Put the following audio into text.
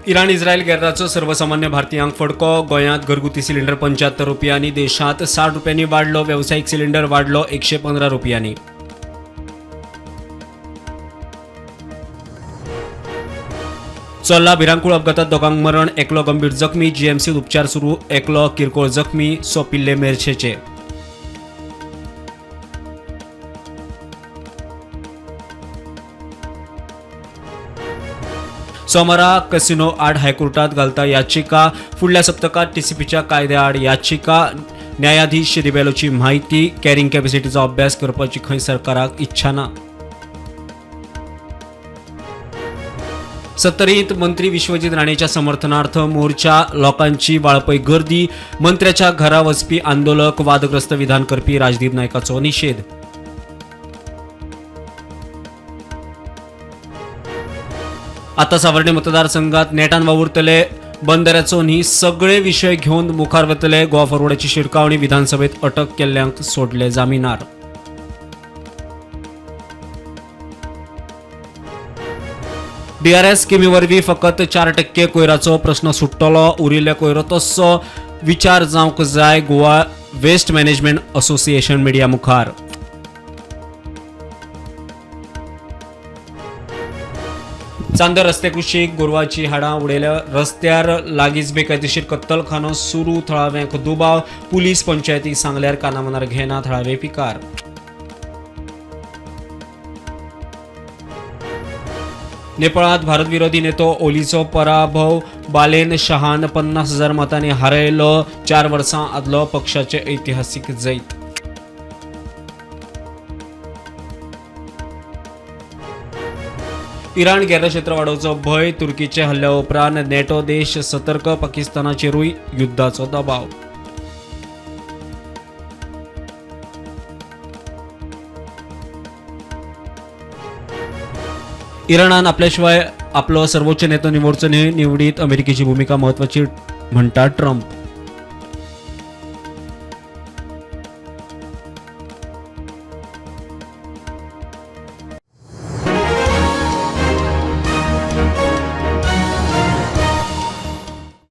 Iran Israel गॅराचो सर्वसामान्य भारतीयांक फडको. गोंयांत घरगुती सिलिंडर 75 रुपयांनी, देशांत 60 रुपयांनी वाडलो. व्यावसायिक सिलिंडर वाडलो 115 रुपयांनी. चोल्ला भिरांकूळ अपघातात दोगांक मरण, एकलो गंभीर जखमी. जीएमसीत उपचार सुरू, एकलो किरकोळ जखमी. सोपिल्ले मेर्शेचे. सोमारा कसिनो आड हायकोर्टात घालता याचिका. फुडल्या सप्तकात टीसीपीच्या कायद्या आड याचिका. न्यायाधीश रिबेलोची म्हायती. कॅरिंग कॅपॅसिटीचो अभ्यास करपाची खंय सरकाराक इच्छा ना. सत्तरीत मंत्री विश्वजीत राणेच्या समर्थनार्थ मोर्चा. लोकांची वाळपय गर्दी. मंत्र्याच्या घरा वचपी आंदोलक. वादग्रस्त विधान करपी राजदीप नायकाचो निषेध. आता सावर्डे मतदारसंघात नेटान वावुरतले. बंदराचो न्ही सगळे विशय घेवन मुखार वतले. गोवा फॉरवर्डाची शिडकावणी. विधानसभेत अटक केल्ल्यांक सोडले जामीनार. DRS स्किमी वरवीं फकत 4% कोयराचो प्रश्न सुट्टलो. उरिल्ले कोयरो तस्सो विचार जावंक जाय. Goa waste management association media मुखार. चांदर रस्ते कुशीक गोरवाची हाडां उडयल्या. रस्त्यार लागींच बेकायदेशीर कत्तलखानो सुरू. थळाव्यांक दुबाव. पुलीस पंचायतीक सांगल्यार कानामनार घेना. थळावे पिकार. नेपाळांत भारत विरोधी नेतो ओलीचो पराभव. बालेन शहान 50,000 मतांनी हारयलो. 4 वर्सां आदलो पक्षाचे ऐतिहासीक जैत. इराण गॅरा क्षेत्र वाडोवचो भंय. तुर्कीचे हल्ल्या उपरांत नेटो देश सतर्क. पाकिस्तानाचेरूय युद्धाचो दबाव. इराणान आपल्या शिवाय आपलो सर्वोच्च नेतो निवडचो न्ही. निवडीत अमेरिकेची भूमिका म्हत्वाची म्हणटा ट्रम्प.